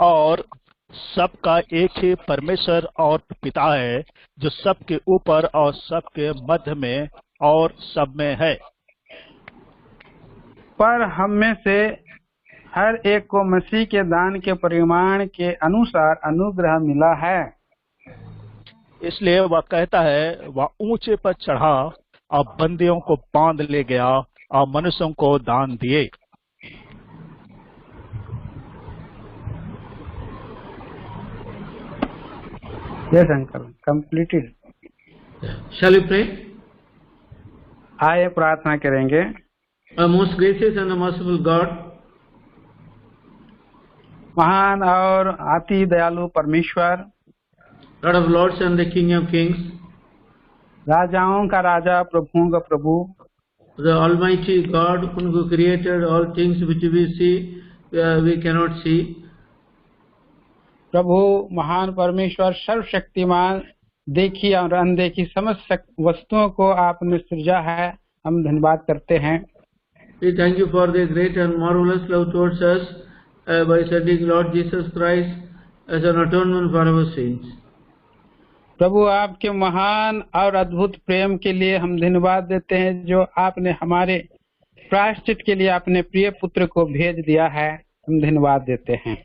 और सबका एक ही परमेश्वर और पिता है, जो सबके ऊपर और सबके मध्य में और सब में है। पर हम में से हर एक को मसीह के दान के परिमाण के अनुसार अनुग्रह मिला है। इसलिए वह कहता है, वह ऊंचे पर चढ़ा और बंदियों को बांध ले गया और मनुष्यों को दान दिए। Yes uncle, completed. Shall we pray? आइए प्रार्थना करेंगे। Our most gracious and merciful God, महान और अति दयालु परमेश्वर, Lord of Lords and the King of Kings, राजाओं का राजा, प्रभुओं का प्रभु, the Almighty God who created all things which we see, we cannot see. प्रभु महान परमेश्वर सर्वशक्तिमान, देखी और अनदेखी समस्त वस्तुओं को आपने सृजा है। हम धन्यवाद करते हैं। We thank you for the great and marvelous love towards us by sending Lord Jesus Christ as an atonement for our sins. प्रभु आपके महान और अद्भुत प्रेम के लिए हम धन्यवाद देते हैं, जो आपने हमारे प्रायश्चित के लिए अपने प्रिय पुत्र को भेज दिया है। हम धन्यवाद देते हैं।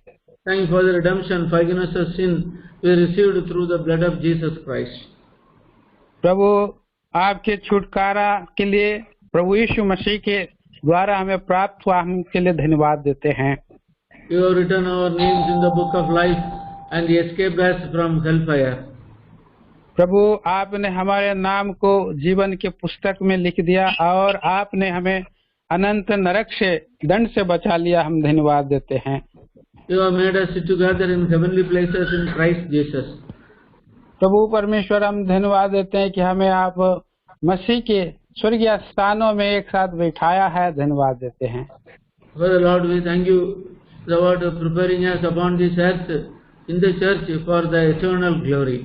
Thank you for the redemption, forgiveness of sin we received through the blood of Jesus Christ. प्रभु आपके छुटकारा के लिए प्रभु यीशु मसीह के द्वारा हमें प्राप्त हुआ, हम इसके लिए धन्यवाद देते हैं। You have written our names in the book of life and escaped us from hellfire. प्रभु आपने हमारे नाम को जीवन के पुस्तक में लिख दिया और आपने हमें अनंत नरक से, दंड से बचा लिया। हम धन्यवाद देते हैं। You have made us sit together in heavenly places in Christ Jesus. प्रभु परमेश्वर, हम धन्यवाद देते हैं कि हमें आप मसीह के स्वर्गीय स्थानों में एक साथ बैठाया है। धन्यवाद देते हैं। Father Lord, we thank you the word of preparing us upon this earth in the church for the eternal glory.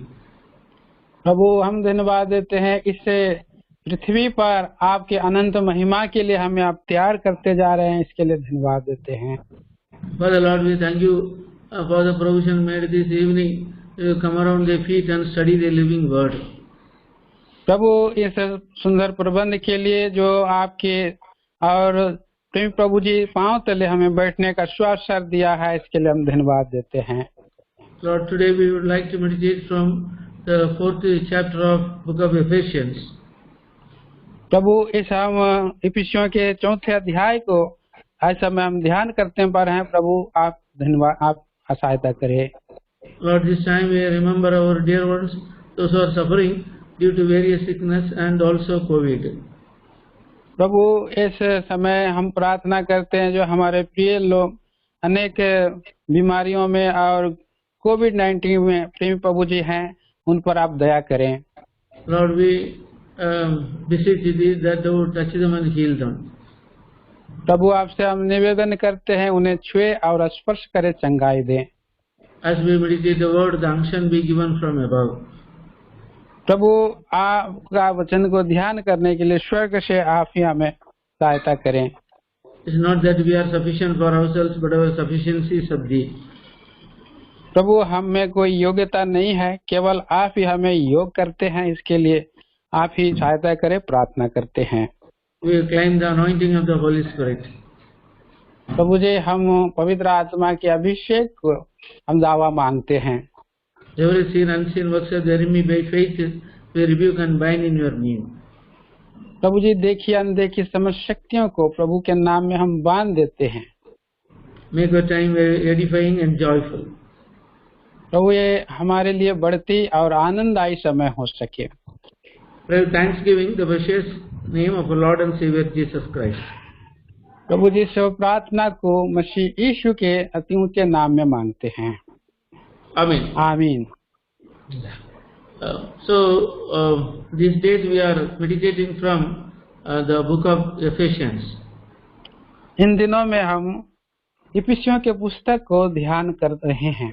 प्रभु हम धन्यवाद देते हैं, इससे पृथ्वी पर आपके अनंत महिमा के लिए हमें आप तैयार करते जा रहे हैं। इसके लिए धन्यवाद देते हैं। Father Lord, we thank you for the provision made this evening to come around the feet and study the living word. प्रभु इस सुंदर प्रबंध के लिए जो आपके और प्रेम प्रभु जी पांव तले हमें बैठने का अवसर दिया है, इसके लिए हम धन्यवाद देते हैं। Lord, today we would like to meditate from the 4th chapter of book of Ephesians. प्रभु इस हम इफिसियों के 4थे अध्याय को आज समय हम ध्यान करते हैं पर हैं। प्रभु आप धन्यवाद, आप सहायता करें। Lord, this time we remember our dear ones, those who are suffering due to various sickness and also COVID. प्रभु इस समय हम प्रार्थना करते हैं जो हमारे प्रिय लोग अनेक बीमारियों में और कोविड-19 में प्रेमी प्रभु जी हैं, उन पर आप दया करें। Lord, we beseech thee that thou touch them and heal them. प्रभु आपसे हम निवेदन करते हैं, उन्हें छुए और स्पर्श करे, चंगाई दें। As we meditate the word, the unction be given from above. प्रभु आपका वचन को ध्यान करने के लिए स्वर्ग से आप ही हमें सहायता करें। It's not that we are sufficient for ourselves, but our sufficiency is of thee. प्रभु हम में कोई योग्यता नहीं है, केवल आप ही हमें योग करते हैं। इसके लिए आप ही सहायता करें, प्रार्थना करते हैं। We claim the anointing of the Holy Spirit. प्रभु जी हम पवित्र आत्मा के अभिषेक को हम दावा मानते हैं। Every seen unseen works of the enemy by faith we rebuke and bind in your name. प्रभु जी देखी अनदेखी समस्त शक्तियों को प्रभु के नाम में हम बांध देते हैं। Make our time very edifying and joyful. प्रभु ये हमारे लिए बढ़ती और आनंददायी समय हो सके। Pray thanksgiving the precious name of our Lord and Savior Jesus Christ. प्रभु जी सब प्रार्थना को मसीह यीशु के अति ऊंचे नाम में मांगते हैं। Amen. आमीन। These days we are meditating from the book of Ephesians. इन दिनों में हम इफिसियों के पुस्तक को ध्यान कर रहे हैं।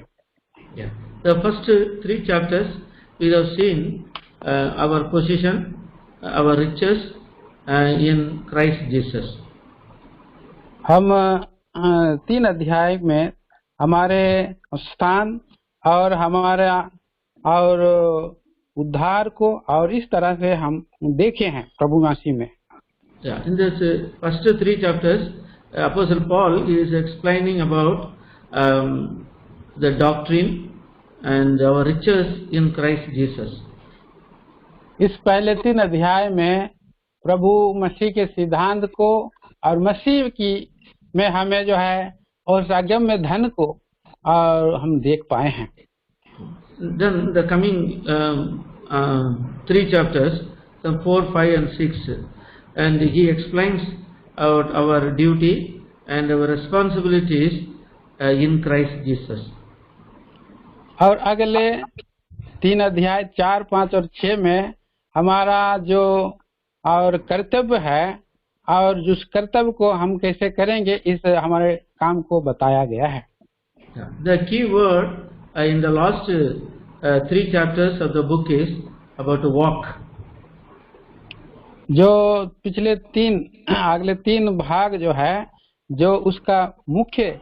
Yeah. The first 3 chapters we have seen our position, our riches in Christ Jesus. हम 3 अध्याय में हमारे स्थान और हमारा और उद्धार को और इस तरह से हम देखे हैं प्रभु मसीह में। Yeah, in this first three chapters, Apostle Paul is explaining about the doctrine and our riches in Christ Jesus. इस पहले 3 अध्याय में प्रभु मसीह के सिद्धांत को और मसीह की में हमें जो है और अगम्य धन को और हम देख पाए हैं। Then the coming 3 chapters, 4, 5 and 6, and he explains our duty and our responsibilities in Christ Jesus. और अगले 3 अध्याय 4, 5 और 6 में हमारा जो और कर्तव्य है और जिस कर्तव्य को हम कैसे करेंगे इस हमारे काम को बताया गया है। The key word in the last 3 chapters of the book is about to walk. जो पिछले अगले 3 भाग जो है जो उसका मुख्य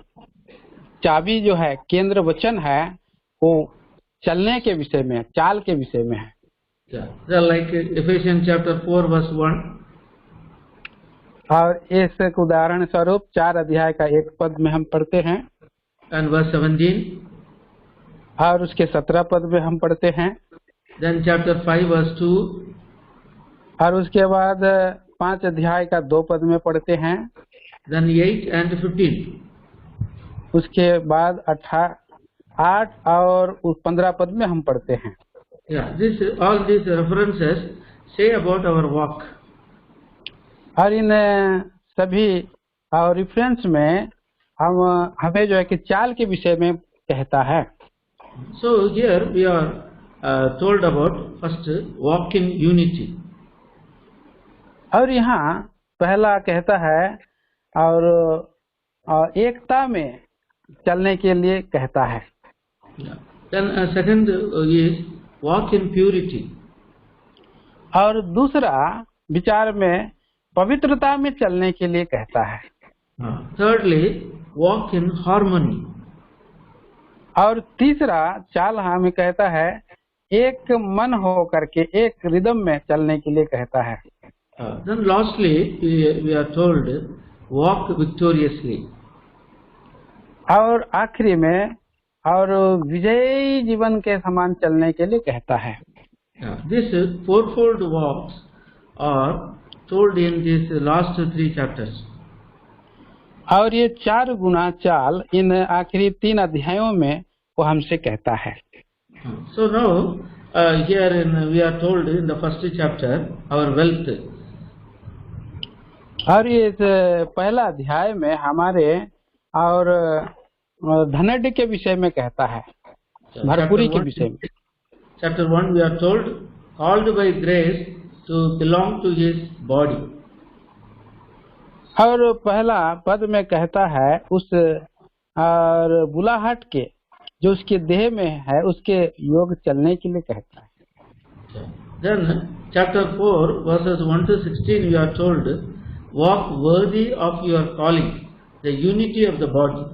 चाबी जो है केंद्र वचन है वो चलने के विषय में, चाल के विषय में है। Like Ephesians chapter 4 verse 1. और इस उदाहरण स्वरूप 4 अध्याय का 1 पद में हम पढ़ते हैं and verse 17. और उसके 17 पद में हम पढ़ते हैं। Then chapter 5 verse 2. और उसके बाद 5 अध्याय का 2 पद में पढ़ते हैं। Then 8 and 15. उसके बाद 8 और 15 पद में हम पढ़ते हैं। All these references say about our walk. और इन सभी और रेफरेंस में हमें जो है कि चाल के विषय में कहता है। So here we are told about first walk in unity. और यहाँ पहला कहता है और एकता में चलने के लिए कहता है। Then second is walk in purity. और दूसरा विचार में पवित्रता में चलने के लिए कहता है। Thirdly, walk in harmony. और तीसरा चाल हमें कहता है एक मन हो करके एक रिदम में चलने के लिए कहता है। Then lastly we are told walk victoriously. और आखिरी में और विजयी जीवन के समान चलने के लिए कहता है। This fourfold walks are told in these last 3 chapters. और ये 4 गुना चाल इन आखिरी 3 अध्यायों में वो हमसे कहता है। So now here we are told in the first chapter our wealth. और ये पहला अध्याय में हमारे और धनढ़ के विषय में कहता है, भरपूरी के विषय में। Chapter 1 we are told called by grace to belong to his body. और पहला पद में कहता है उस और बुलाहट के जो उसके देह में है उसके योग चलने के लिए कहता है। Then chapter 4 verses 1 to 16 we are told walk worthy of your calling, the unity of the body.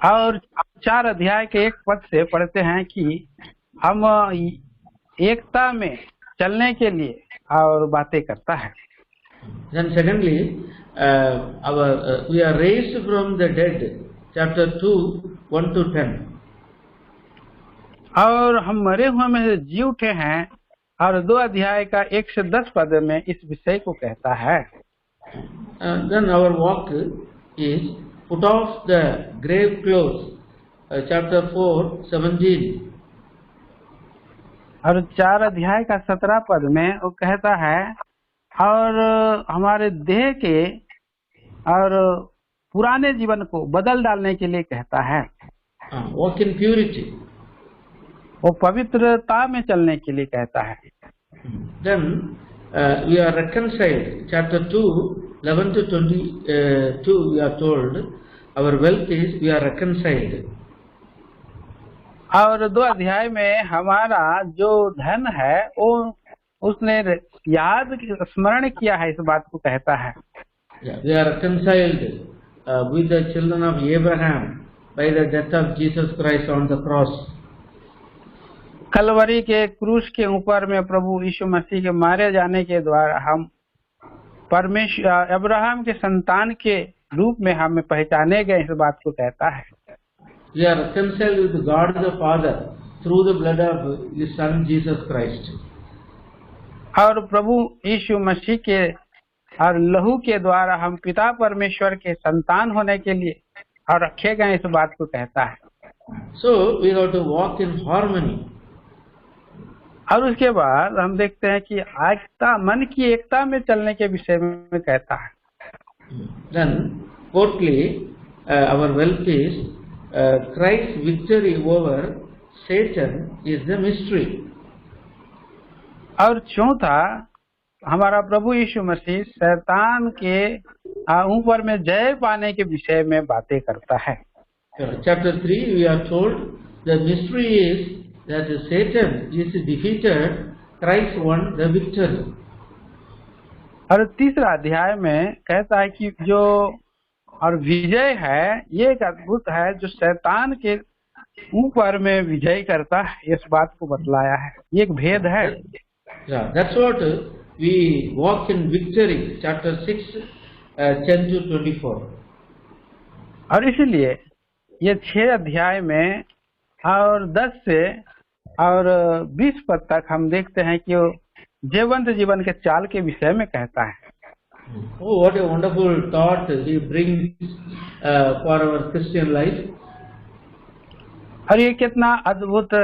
और 4 अध्याय के 1 पद से पढ़ते हैं कि हम एकता में चलने के लिए और बातें करता है। Then secondly we are raised from the dead, chapter 2 1 to 10. और हम मरे हुए में से जी उठे हैं और 2 अध्याय का 1 से 10 पद में इस विषय को कहता है। Then our walk is put off the grave clothes, chapter 4 17. और 4 अध्याय का 17 पद में वो कहता है और हमारे देह के और पुराने जीवन को बदल डालने के लिए कहता है। Walk in purity. वो पवित्रता में चलने के लिए कहता है। Then we are reconciled, chapter 2 11 to 22 we are told our wealth is we are reconciled. और 2 अध्याय में हमारा जो धन है वो उसने याद स्मरण किया है, इस बात को कहता है। We are reconciled with the children of Abraham by the death of Jesus Christ on the cross. Kalvari के क्रूस के ऊपर में प्रभु यीशु मसीह के मारे जाने के द्वारा हम परमेश्वर अब्राहम के संतान के रूप में हमें पहचाने गए, इस बात को कहता है। We are reconciled with God the Father through the blood of His Son Jesus Christ. और प्रभु यीशु मसीह के और लहू के द्वारा हम पिता परमेश्वर के संतान होने के लिए और रखे गए, इस बात को कहता है। So we have to walk in harmony. और उसके बाद हम देखते हैं कि एकता, मन की एकता में चलने के विषय में कहता है। Then fourthly, our wealth is Christ's victory over Satan is the mystery. और चौथा, हमारा प्रभु यीशु मसीह शैतान के ऊपर में जय पाने के विषय में बातें करता है। Chapter 3 we are told the mystery is that Satan is defeated, Christ won the victory. और तीसरा अध्याय में कहता है कि जो और विजय है, ये एक अद्भुत है जो शैतान के ऊपर में विजय करता है, इस बात को बतलाया है। ये एक भेद है। Yeah, that's what we walk in victory. Chapter 6, 10 to 24. और इसलिए ये 6 अध्याय में और 10 से और 20 पद तक हम देखते हैं कि वो जीवंत जीवन के चाल के विषय में कहता है। Oh, what a wonderful thought he brings for our Christian life. और ये कितना अद्भुत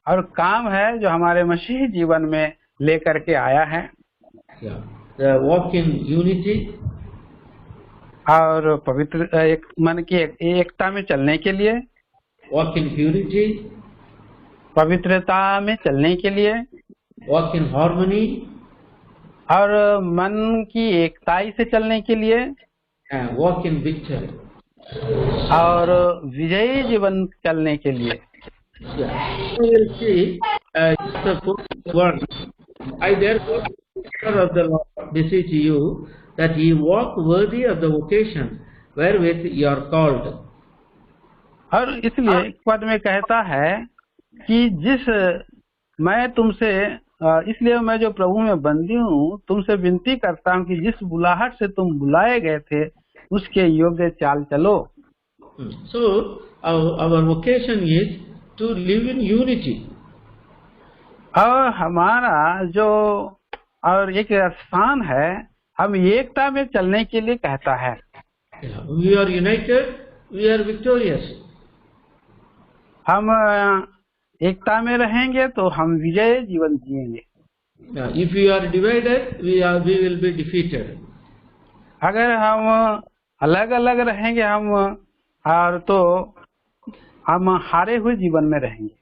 और काम है जो हमारे मसीही जीवन में लेकर के आया है। Yeah. The walk in unity. और पवित्र एक मन की एकता में चलने के लिए, Walk in purity. पवित्रता में चलने के लिए, Walk in harmony. और मन की एकताई से चलने के लिए, And walk in victory. और विजयी जीवन चलने के लिए। Yeah. We will see the fourth one. I therefore, Father of the Lord, beseech you that ye walk worthy of the vocation wherewith ye are called. और इसलिए एक पद में कहता है कि मैं तुमसे इसलिए मैं जो प्रभु में बंदी हूँ तुमसे विनती करता हूँ कि जिस बुलाहट से तुम बुलाए गए थे उसके योग्य चाल चलो। So our vocation is to live in unity. और हमारा जो और एक स्थान है, हम एकता में चलने के लिए कहता है। We are united, we are victorious. हम एकता में रहेंगे तो हम विजय जीवन जिएंगे। If we are divided, we will be defeated. अगर हम अलग अलग रहेंगे और तो हम हारे हुए जीवन में रहेंगे।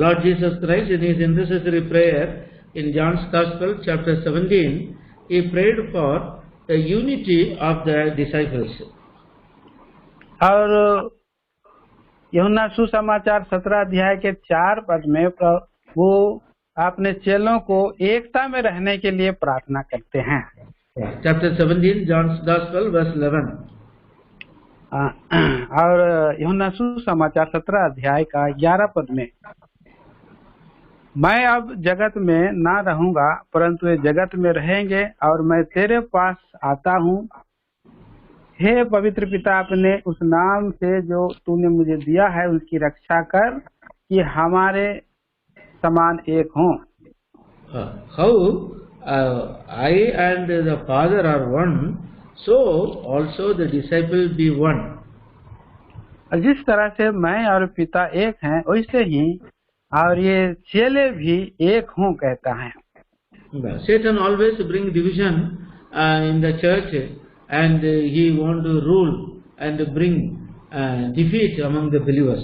Lord Jesus Christ in his intercessory prayer in John's Gospel chapter 17, he prayed for the unity of the disciples. और यूहन्ना सुसमाचार 17 अध्याय के 4 पद में वो अपने चेलों को एकता में रहने के लिए प्रार्थना करते हैं। Chapter 17, John's Gospel, verse 11. और यूहन्ना सुसमाचार 17 अध्याय का 11 पद में, मैं अब जगत में ना रहूंगा परंतु ये जगत में रहेंगे और मैं तेरे पास आता हूँ। हे पवित्र पिता, अपने उस नाम से जो तूने मुझे दिया है उसकी रक्षा कर कि हमारे समान एक हों। How I and the Father are one, so also the disciple be one. जिस तरह से मैं और पिता एक हैं वैसे ही और ये चेले भी एक हों कहता है। Satan always bring division in the church and he want to rule and bring defeat among the believers.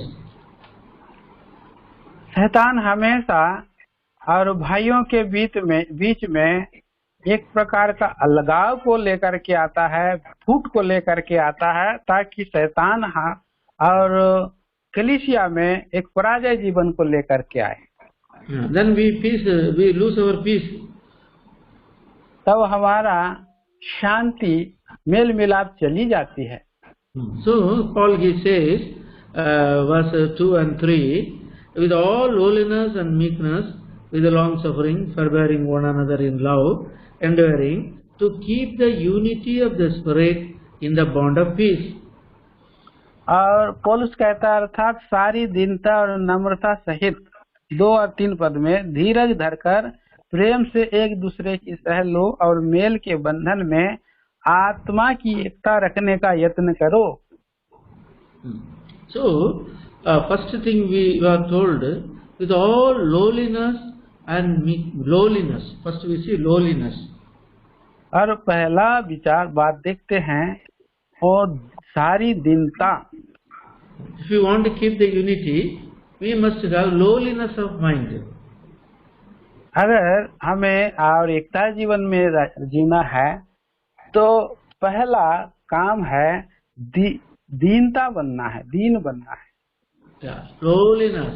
शैतान हमेशा और भाइयों के बीच में एक प्रकार का अलगाव को लेकर के आता है, फूट को लेकर के आता है, ताकि शैतान और कलीसिया में एक पराजय जीवन को लेकर के आए। Then we lose our peace. तब हमारा शांति मेल मिलाप चली जाती है। So Paul he says verse 2 and 3, with all lowliness and meekness, with the long suffering, forbearing one another in love, enduring to keep the unity of the Spirit in the bond of peace. और पौलुस कहता है अर्थात सारी दीनता और नम्रता सहित 2 और 3 पद में धीरज धरकर प्रेम से एक दूसरे की सह लो और मेल के बंधन में आत्मा की एकता रखने का यत्न करो. So, first thing we were told, with all lowliness and lowliness. First we see lowliness. और पहला विचार बात देखते हैं और सारी दीनता. If you want to keep the unity, we must have lowliness of mind. अगर हमें और एकता जीवन में जीना है तो पहला काम है दीनता बनना है, दीन बनना है. Yeah, lowliness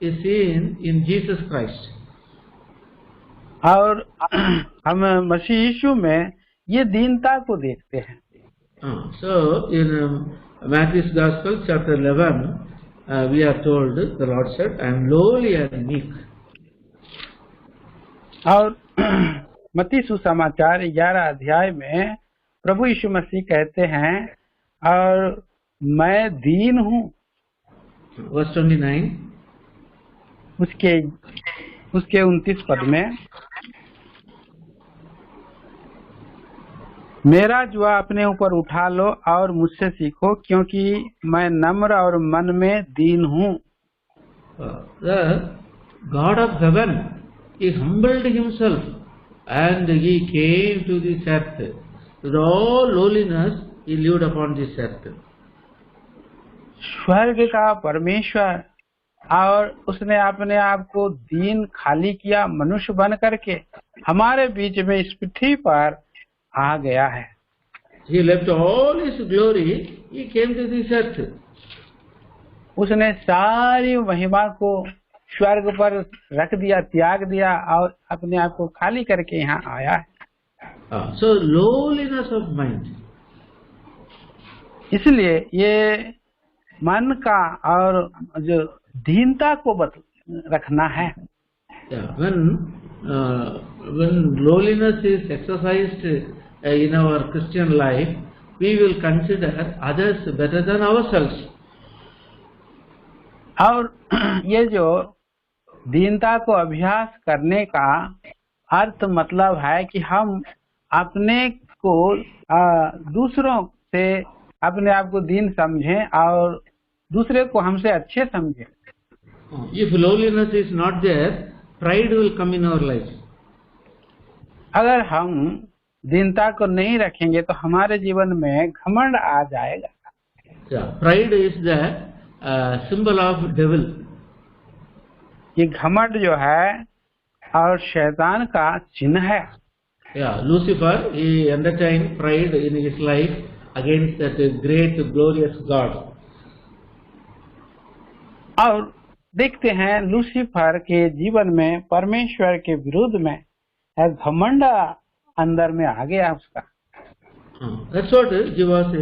is seen in Jesus Christ. और हम मसीह यीशु में ये दीनता को देखते हैं. So in Matthew's Gospel chapter 11, we are told the Lord said, "I am lowly and meek." और मत्ती सुसमाचार 11 अध्याय में प्रभु यीशु मसीह कहते हैं और मैं दीन हूँ. Verse 29. उसके 29 पद में मेरा जुआ अपने ऊपर उठा लो और मुझसे सीखो क्योंकि मैं नम्र और मन में दीन हूँ. The God of heaven, He humbled Himself and He came to this earth. With all lowliness, He lived upon this earth. स्वर्ग का परमेश्वर और उसने अपने आप को दीन खाली किया, मनुष्य बन करके हमारे बीच में इस पृथ्वी पर आ गया है. He left all His glory, He came to this earth. उसने सारी महिमा को स्वर्ग पर रख दिया, त्याग दिया और अपने आप को खाली करके यहाँ आया है. So lowliness of mind. इसलिए ये मन का और जो दीनता को रखना है. Yeah, when lowliness is exercised in our Christian life, we will consider others better than ourselves. और ये जो दीनता को अभ्यास करने का अर्थ मतलब है कि हम अपने को दूसरों से अपने आप को दीन समझें और दूसरे को हमसे अच्छे समझें. If lowliness is not there, pride will come in our life. अगर हम दीनता को नहीं रखेंगे तो हमारे जीवन में घमंड आ जाएगा. Yeah, pride is the symbol of devil. ये घमंड जो है और शैतान का चिन्ह है. Yeah, Lucifer, he entertained pride in his life against that great glorious God. और देखते हैं लूसीफर के जीवन में परमेश्वर के विरुद्ध में घमंड अंदर में आ गया उसका. That's what he was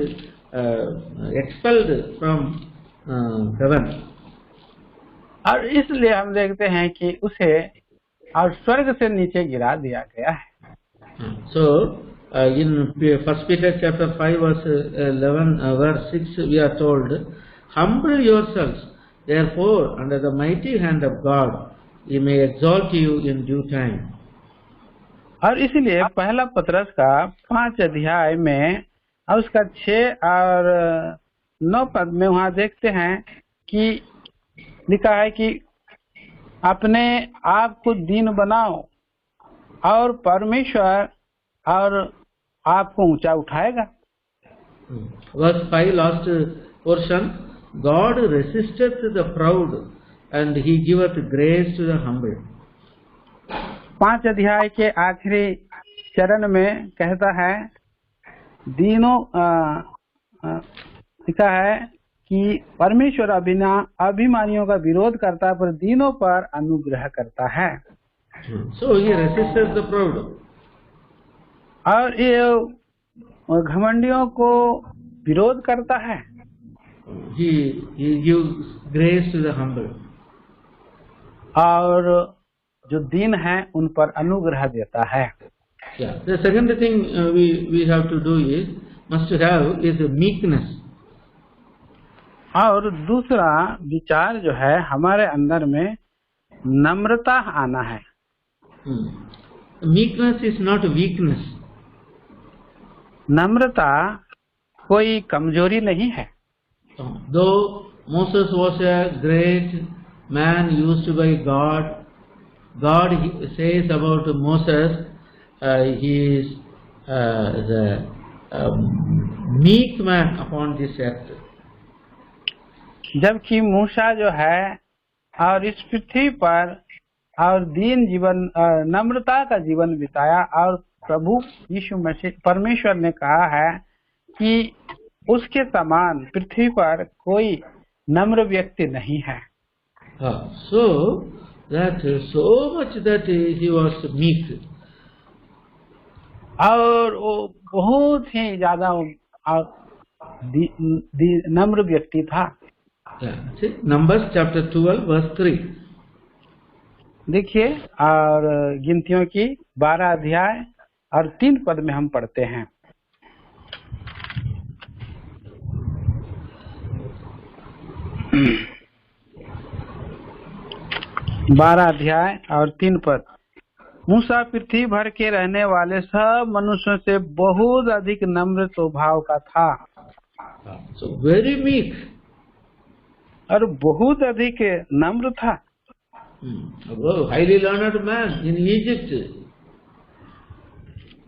expelled from heaven. और इसलिए हम देखते हैं कि उसे और स्वर्ग से नीचे गिरा दिया गया है. So in 1 Peter chapter 5 verse 11 verse 6 we are told, humble yourselves therefore under the mighty hand of God, He may exalt you in due time. और इसलिए पहला पतरस का 5 अध्याय में और उसका 6 और 9 पद में वहाँ देखते हैं कि लिखा है कि अपने आप को दीन बनाओ और परमेश्वर और आपको ऊंचा उठाएगा. Verse 5 last portion, God resisteth the proud and He giveth grace to the humble. 5 अध्याय के आखिरी चरण में कहता है दीनों लिखा है कि परमेश्वर अभिमानियों का विरोध करता है पर दीनों पर अनुग्रह करता है. So He resisted the proud. और ये घमंडियों को विरोध करता है. He gives grace to the humble. और जो दीन है उन पर अनुग्रह देता है। Yeah. The second thing we have to do is must have is meekness. और दूसरा विचार जो है हमारे अंदर में नम्रता आना है। Meekness is not weakness. नम्रता कोई कमजोरी नहीं है। Though Moses was a great man used by God, God says about Moses, he is the meek man upon this earth. जबकि मूसा जो है और इस पृथ्वी पर और दीन जीवन नम्रता का जीवन बिताया, और प्रभु यीशु मसीह परमेश्वर ने कहा है कि उसके समान पृथ्वी पर कोई नम्र व्यक्ति नहीं है। So that so much that he was meek. और वो बहुत ही ज्यादा नम्र व्यक्ति था। Numbers chapter 12 verse 3. देखिए, और गिनतियों की 12 अध्याय और 3 पद में हम पढ़ते हैं। बारह अध्याय और 3 पद। मूसा पृथ्वी भर के रहने वाले सब मनुष्यों से बहुत अधिक नम्र स्वभाव का था। So very meek. और बहुत अधिक नम्र था। Highly learned man in Egypt.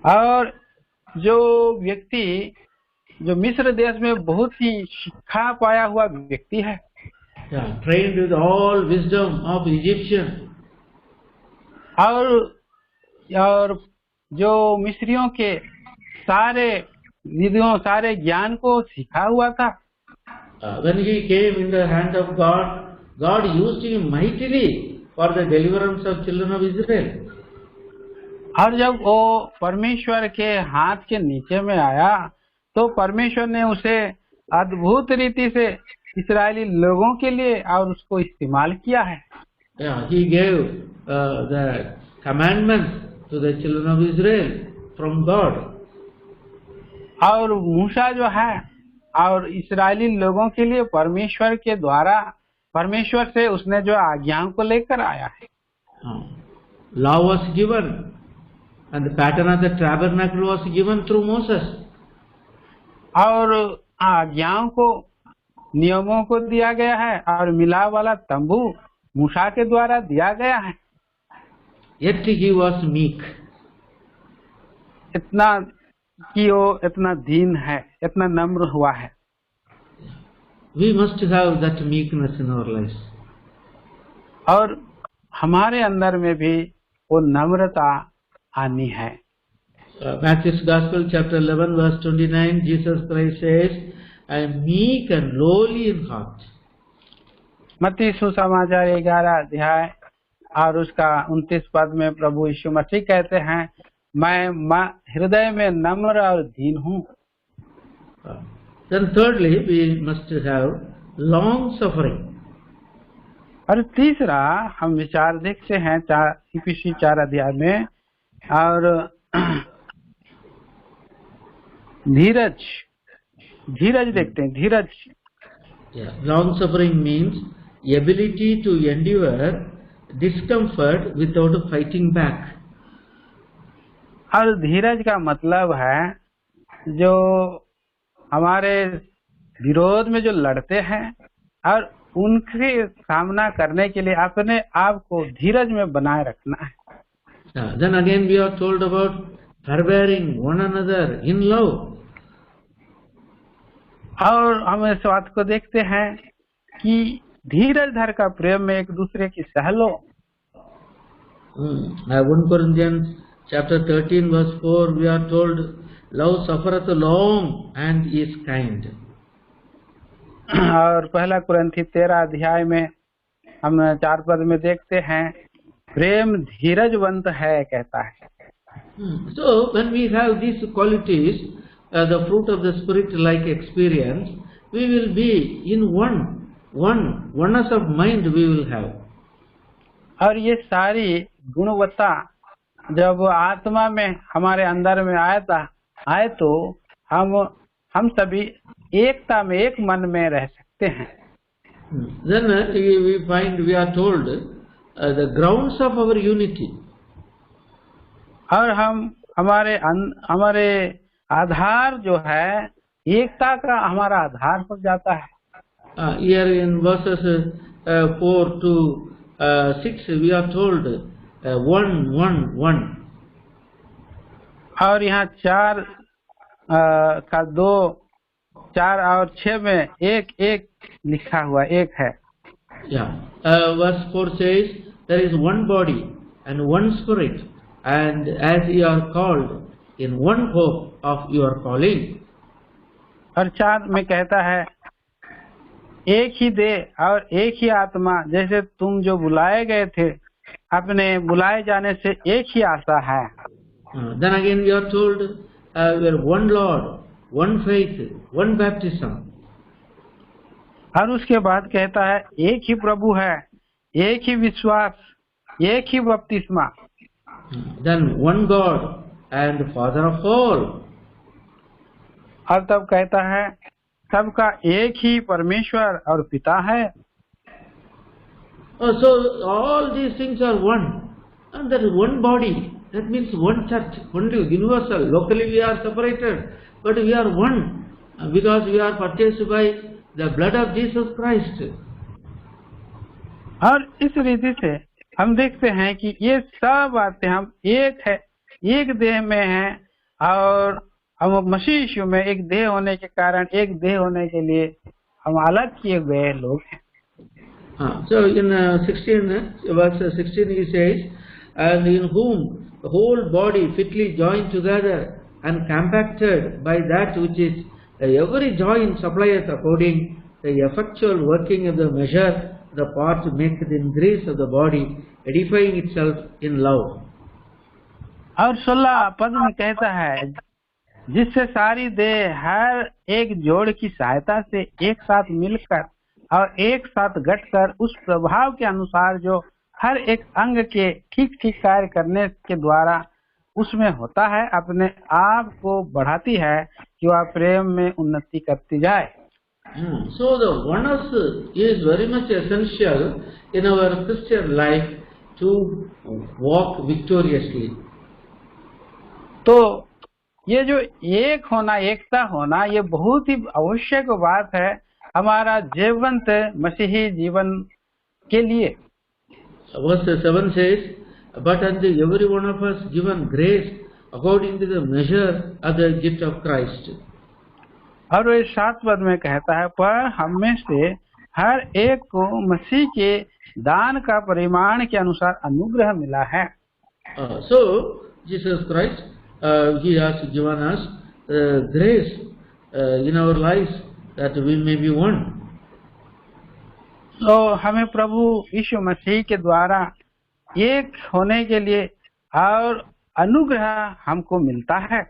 और जो व्यक्ति जो मिस्र देश में बहुत ही शिक्षा पाया हुआ व्यक्ति है, trained with all wisdom of Egyptian. और जो मिस्रियों के सारे विधियों सारे ज्ञान को सीखा हुआ था। When he came in the hand of God, God used him mightily for the deliverance of children of Israel. और जब वो परमेश्वर के हाथ के नीचे में आया तो परमेश्वर ने उसे अद्भुत रीति से इस्राएली लोगों के लिए और उसको इस्तेमाल किया है। He gave the commandments to the children of Israel from God. और मूसा जो है और इस्राएली लोगों के लिए परमेश्वर के द्वारा परमेश्वर से उसने जो आज्ञाओं को लेकर आया है। Law was given and the pattern of the tabernacle was given through Moses. और आज्ञाओं को नियमों को दिया गया है और मिलाप वाला तंबू मूसा के द्वारा दिया गया है। Yet he was meek. इतना कि वो इतना दीन है, इतना नम्र हुआ है। We must have that meekness in our lives. और हमारे अंदर में भी वो नम्रता आनी है। Matthew's Gospel chapter 11 verse 29, Jesus Christ says, I am meek and lowly in heart. मत्ती सुसमाचार 11 अध्याय और उसका 29 पद में प्रभु यीशु मसीह कहते हैं, मैं हृदय में नम्र और दीन हूँ। Then thirdly, we must have long suffering. और तीसरा हम विचार देखते हैं इफिसी 4 अध्याय में, और धीरज देखते हैं। धीरज, Long suffering means ability to endure discomfort without fighting back. और धीरज का मतलब है जो हमारे विरोध में जो लड़ते हैं और उनके सामना करने के लिए अपने आप को धीरज में बनाए रखना है। Then again we are told about forbearing one another in love. और हम इस बात को देखते हैं कि धीरज धर का प्रेम में एक दूसरे की सहलो। 1 Corinthians chapter 13 verse 4 we are told, love suffereth long and is kind. और पहला कुरिन्थी 13 अध्याय में हम 4 पद में देखते हैं, प्रेम धीरजवंत है कहता है। So when we have these qualities, the fruit of the spirit like experience, we will be in oneness of mind we will have. और ये सारी गुणवत्ता जब आत्मा में हमारे अंदर में आए तो हम सभी एकता में एक मन में रह सकते हैं. Then we find, we are told the grounds of our unity. और हमारे आधार जो है एकता का हमारा आधार पर जाता है. Here in verses 4 to 6 we are told 1. और यहाँ 4 का 2, 4 और 6 में एक लिखा हुआ एक है. Yeah. Verse 4 says, there is one body and one spirit, and as you are called in one hope of your calling. और 4 में कहता है, एक ही देह और एक ही आत्मा, जैसे तुम जो बुलाए गए थे, अपने बुलाए जाने से एक ही आशा है. Then again we are told, we are one Lord, one faith, one baptism. और उसके बाद कहता है, एक ही प्रभु है, एक ही विश्वास, एक ही बपतिस्मा. Then one God and Father of all. और तब कहता है, सबका एक ही परमेश्वर और पिता है. So all these things are one, and there is one body. That means one church, one universal. Locally we are separated, but we are one because we are purchased by the blood of Jesus Christ. और इस रीति से हम देखते हैं कि ये सब बातें हम एक देह में हैं, और हम मसीह यीशु में एक देह होने के कारण एक देह होने के लिए हम अलग किए गए लोग हैं. So in 16 verse 16 he says, and in whom the whole body fitly joined together and compacted by that which is every joint supplieth according the effectual working of the measure the parts make the increase of the body, edifying itself in love. और 16 पद में कहता है, जिससे सारी देह हर एक जोड़ की सहायता से एक साथ मिलकर और एक साथ गठकर उस प्रभाव के अनुसार जो हर एक अंग के ठीक ठीक कार्य करने के द्वारा उसमें होता है, अपने आप को बढ़ाती है कि वह प्रेम में उन्नति करती जाए. So the oneness is very much essential in our Christian life to walk victoriously. तो ये जो एक होना, एकता होना, ये बहुत ही आवश्यक बात है हमारा जीवंत मसीही जीवन के लिए. Verse 7 says, but unto every one of us given grace according to the measure of the gift of Christ. और ये 7 पद में कहता है, पर हम में से हर एक को मसीह के दान का परिमाण के अनुसार अनुग्रह मिला है. So Jesus Christ, he has given us grace in our lives that we may be one. तो हमें प्रभु यीशु मसीह के द्वारा एक होने के लिए और अनुग्रह हमको मिलता है.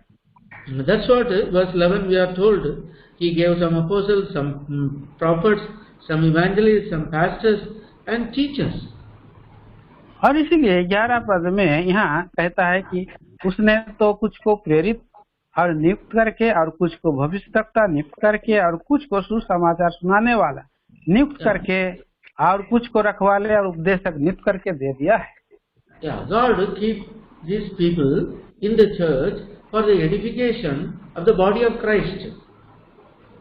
That's what verse 11 we are told. He gave some apostles, some prophets, some evangelists, some pastors and teachers. और इसलिए 11 पद में यहाँ कहता है कि उसने तो कुछ को प्रेरित और नियुक्त करके, और कुछ को भविष्यवक्ता नियुक्त करके, और कुछ को सुसमाचार सुनाने वाला नियुक्त करके, और कुछ को रखवाले और उपदेशक नियुक्त करके दे दिया है. God keep these people in the church for the edification of the body of Christ.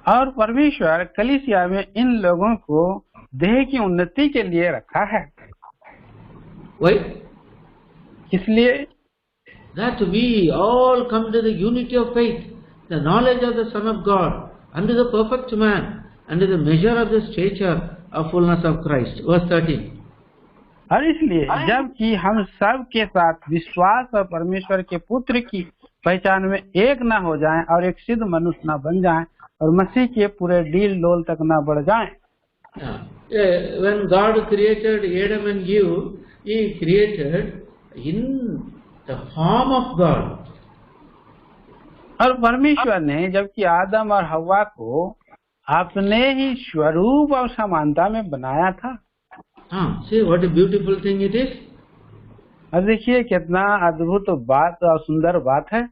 और परमेश्वर कलीसिया में इन लोगों को देह की उन्नति के लिए रखा है. Why? इसलिए that we all come to the unity of faith, the knowledge of the Son of God, unto the perfect man, unto the measure of the stature of fullness of Christ. Verse 13. और इसलिए जबकि हम सब के साथ विश्वास और परमेश्वर के पुत्र की पहचान में एक न हो जाएं और एक सिद्ध मनुष्य न बन जाएं और मसीह के पूरे डील डोल तक न बढ़ जाएं. When God created Adam and Eve, He created in the form of God. और परमेश्वर ने जबकि आदम और हव्वा को अपने ही स्वरूप और समानता में बनाया था। See what a beautiful thing it is. और देखिए कितना अद्भुत बात और सुंदर बात है।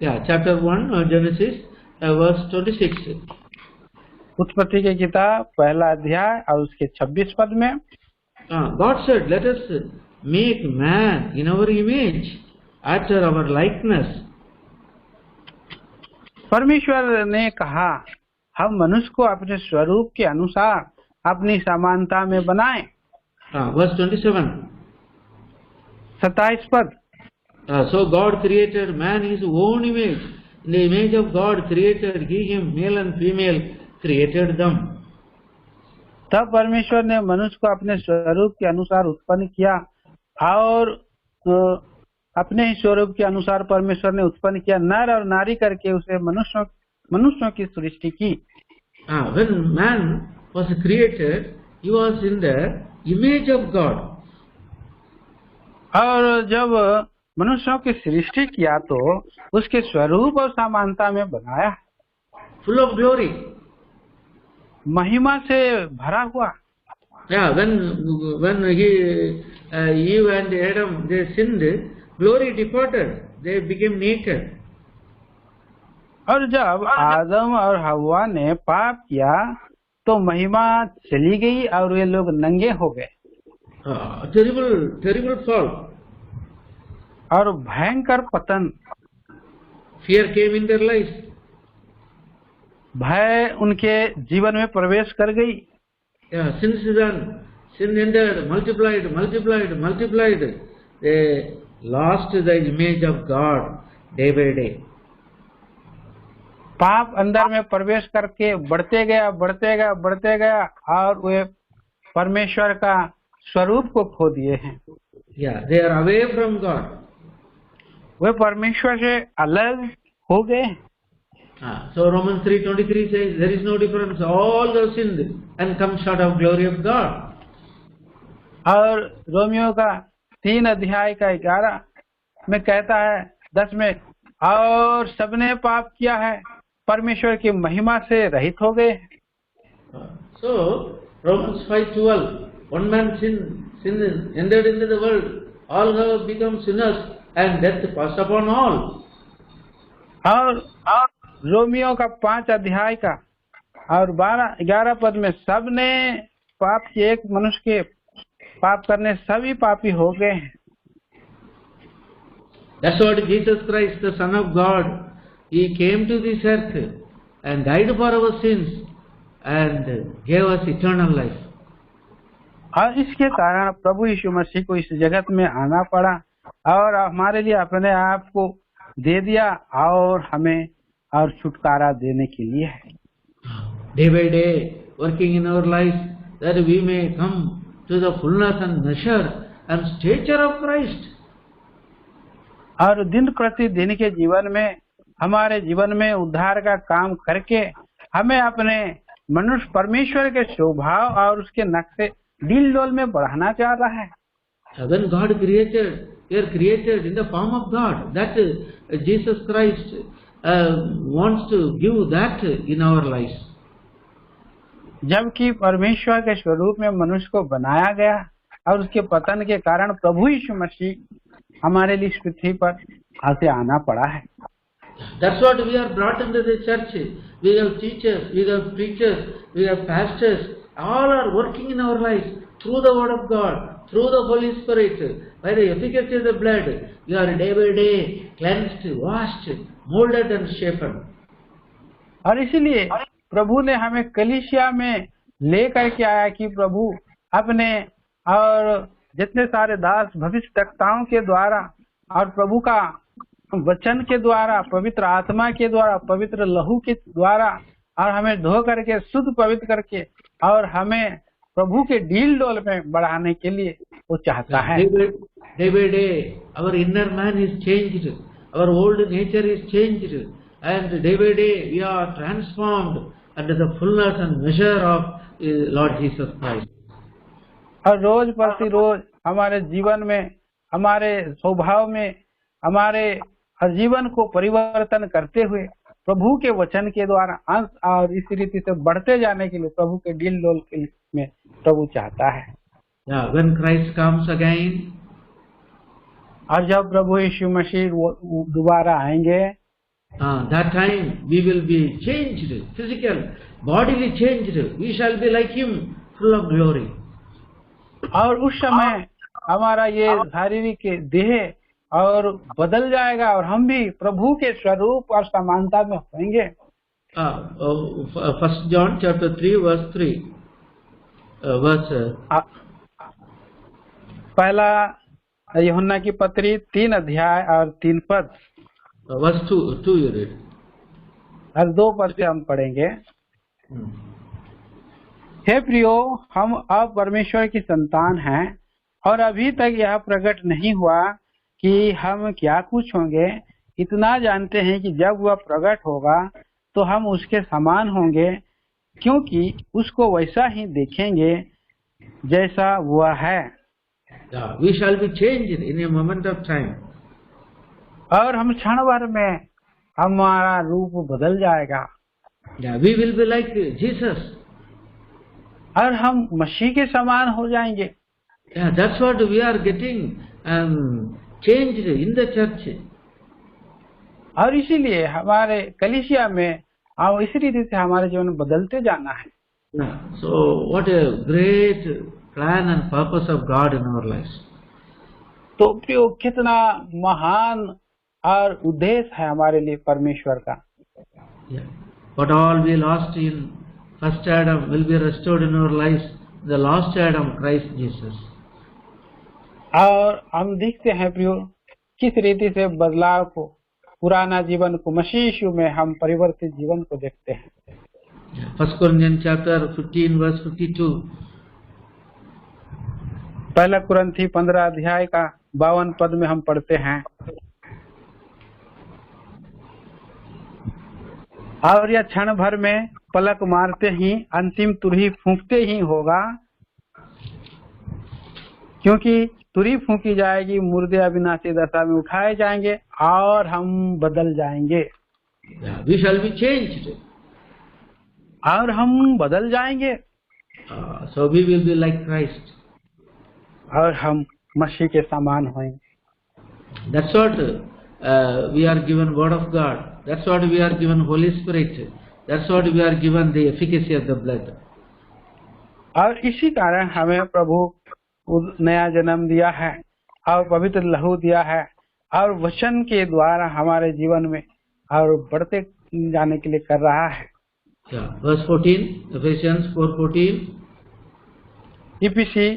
Yeah, chapter 1 Genesis, verse 26. उत्पत्ति की किताब पहला अध्याय और उसके 26 पद में God said, let us make man in our image, after our likeness. परमेश्वर ने कहा हम मनुष्य को अपने स्वरूप के अनुसार अपनी समानता में बनाएं। Verse 27. 27 पद। So God created man in his own image. In the image of God created he him, male and female created them. तब परमेश्वर ने मनुष्य को अपने स्वरूप के अनुसार उत्पन्न किया और अपने ही स्वरूप के अनुसार परमेश्वर ने उत्पन्न किया, नर और नारी करके उसे मनुष्यों की सृष्टि की। When man was created, he was in the image of God. और जब मनुष्यों की सृष्टि किया तो उसके स्वरूप और समानता में बनाया, full of glory. महिमा से भरा हुआ। Yeah, when Eve and Adam they sinned, glory departed. They became naked. और जब आदम और हव्वा ने पाप किया तो महिमा चली गई और वे लोग नंगे हो गए। Terrible fall. और भयंकर पतन। Fear came in their lives. भय उनके जीवन में प्रवेश कर गई। Yeah, sin entered, multiplied. They lost the image of God day by day. पाप अंदर में प्रवेश करके बढ़ते गया और वे परमेश्वर का स्वरूप को खो दिए हैं। Yeah, they are away from God. वे परमेश्वर से अलग हो गए। So Romans 3:23 says there is no difference. All have sinned and come short of glory of God. और रोमियो का 3 अध्याय का 11 में कहता है 10 में, और सबने पाप किया है, परमेश्वर की महिमा से रहित हो गए। So Romans 5:12, one man sin entered into the world, all have become sinners and death passed upon all. और रोमियो का 5 अध्याय का और 11 पद में सबने पाप किए, एक मनुष्य के पाप करने सभी पापी हो गए हैं। That's what Jesus Christ, the Son of God, he came to this earth and died for our sins and gave us eternal life. और इसके कारण प्रभु यीशु मसीह को इस जगत में आना पड़ा और हमारे लिए अपने आप को दे दिया और हमें और छुटकारा देने के लिए है। Day by day, working in our lives, that we may come to the fullness and measure and stature of Christ. और दिन प्रतिदिन के जीवन में हमारे जीवन में उद्धार का काम करके हमें अपने मनुष्य परमेश्वर के स्वभाव और उसके नक्शे दिल डोल में बढ़ाना चाह रहा है। When God created, we are created in the form of God. That Jesus Christ wants to give that in our lives. जबकि परमेश्वर के स्वरूप में मनुष्य को बनाया गया और उसके पतन के कारण प्रभु यीशु मसीह हमारे लिए इस पृथ्वी पर आगे आना पड़ा है। That's what we are brought into the church. We have teachers, we have preachers, we have pastors. All are working in our lives through the word of God, through the Holy Spirit, by the efficacy of the blood. You are day by day cleansed, washed, molded and shapen. और इसलिए प्रभु ने हमें कलीसिया में ले करके आया कि प्रभु अपने और जितने सारे दास भविष्यवक्ताओं के द्वारा और प्रभु का वचन के द्वारा, पवित्र आत्मा के द्वारा, पवित्र लहू के द्वारा और हमें धो करके शुद्ध पवित्र करके और हमें प्रभु के डील डोल में बढ़ाने के लिए वो चाहता है। Day by day, our inner man is changed, our old nature is changed, and day by day we are transformed under the fullness and measure of Lord Jesus Christ. और रोज प्रतिरोज हमारे जीवन में, हमारे स्वभाव में, हमारे जीवन को परिवर्तन करते हुए प्रभु के वचन के द्वारा अंश और इस रीति से बढ़ते जाने के लिए प्रभु के दिल डोल के में प्रभु चाहता है। Yeah, when Christ comes again, और जब प्रभु यीशु मसीह दोबारा आएंगे, that time we will be changed, physical, bodily changed. We shall be like Him, full of glory. और उस समय हमारा ये शारीरिक देह और बदल जाएगा और हम भी प्रभु के स्वरूप और समानता में होंगे। 1 John chapter 3 verse 3 verse पहला यूहन्ना की पत्री 3 अध्याय और 3 पद, verse 2 you read. और 2 पद से हम पढ़ेंगे। हे प्रियो, हम अब परमेश्वर की संतान हैं और अभी तक यह प्रकट नहीं हुआ कि हम क्या कुछ होंगे। इतना जानते हैं कि जब वह प्रकट होगा तो हम उसके समान होंगे, क्योंकि उसको वैसा ही देखेंगे जैसा वह है। We shall be changed in a moment of time. और हम क्षण भर में हमारा रूप बदल जाएगा। We will be like Jesus. और हम मसीह के समान हो जाएंगे। That's what we are getting changed in the church. और इसीलिए हमारे कलीसिया में हम इस रीति से हमारे जीवन में बदलते जाना है। So what a great plan and purpose of God in our lives. तो प्रियो, कितना महान और उद्देश्य है हमारे लिए परमेश्वर का। What all we lost in first Adam will be restored in our lives, the lost Adam, Christ Jesus. और हम देखते हैं प्रियो, किस रीति से बदलाव को, पुराना जीवन को मसीह यीशु में हम परिवर्तित जीवन को देखते हैं। 1 Corinthians chapter 15 verse 52. पहला कुरिन्थी 15 अध्याय का 52 पद में हम पढ़ते हैं, और यह क्षण भर में पलक मारते ही अंतिम तुरही फूंकते ही होगा, क्योंकि तुरही फूंकी जाएगी, मुर्दे अविनाशी दशा में उठाए जाएंगे और हम बदल जाएंगे। We shall be changed. और हम बदल जाएंगे। So we will be like Christ. और हम मसीह के समान होंगे। That's what we are given Word of God. That's what we are given Holy Spirit. That's what we are given the efficacy of the blood. और इसी कारण हमें प्रभु नया जन्म दिया है और पवित्र लहू दिया है और वचन के द्वारा हमारे जीवन में और बढ़ते जाने के लिए कर रहा है। Verse 14, Ephesians 4:14. इफिसी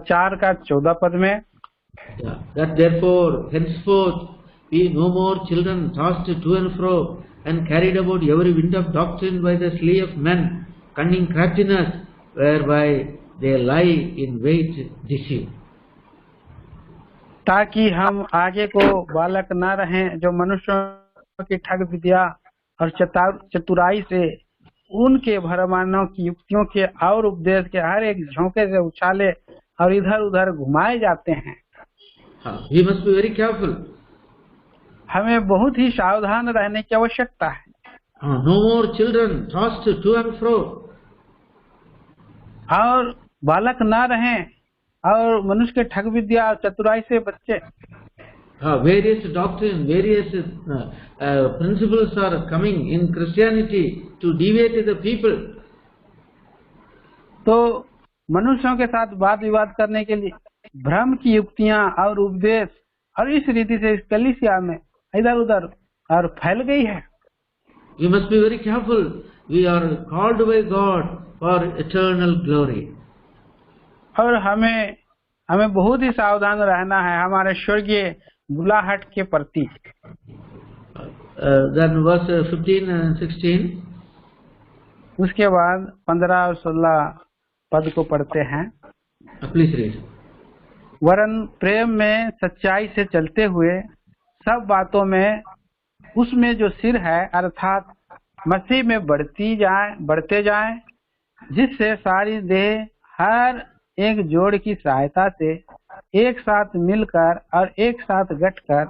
4 का 14 पद में, That therefore henceforth be no more children tossed to and fro and carried about every wind of doctrine by the sleight of men, cunning craftiness, whereby they lie in wait deceive. ताकि हम आगे को बालक न रहें जो मनुष्यों की ठग विद्या और चतुराई से उनके भरमानों की युक्तियों के और उपदेश के हर एक झोंके से उछाले और इधर उधर घुमाए जाते हैं। We must be very careful. हमें बहुत ही सावधान रहने की आवश्यकता है। No more children tossed to and fro. और बालक ना रहें और मनुष्य के ठग विद्या और चतुराई से बच्चे। Various doctrine, various principles are coming in Christianity to deviate the people. तो मनुष्यों के साथ वाद विवाद करने के लिए भ्रम की युक्तियां और उपदेश और इस रीति से इस कलीसिया में इधर उधर और फैल गई है। We must be very careful. We are called by God for eternal glory. और हमें बहुत ही सावधान रहना है हमारे स्वर्गीय बुलाहट के प्रति। Then verse 15 and 16. उसके बाद 15 और 16 पद को पढ़ते हैं। Please read. वरन प्रेम में सच्चाई से चलते हुए सब बातों में उसमें जो सिर है अर्थात मसीह में बढ़ते जाएं, जिससे सारी देह हर एक जोड़ की सहायता से एक साथ मिलकर और एक साथ गठकर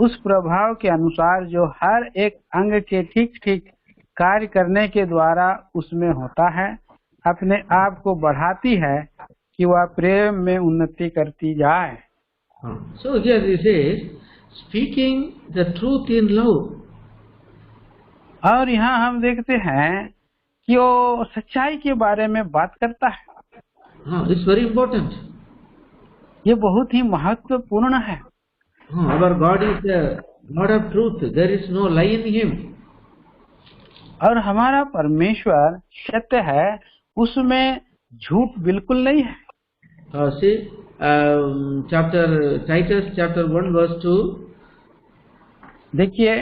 उस प्रभाव के अनुसार जो हर एक अंग के ठीक ठीक कार्य करने के द्वारा उसमें होता है, अपने आप को बढ़ाती है कि वह प्रेम में उन्नति करती जाए। So here he says, speaking the truth in love. और यहाँ हम देखते हैं कि वो सच्चाई के बारे में बात करता है। It's very important. ये बहुत ही महत्वपूर्ण है। Our God is the God of truth. There is no lie in Him. और हमारा परमेश्वर सत्य है, उसमें झूठ बिल्कुल नहीं है। See, Titus chapter 1 verse 2. देखिए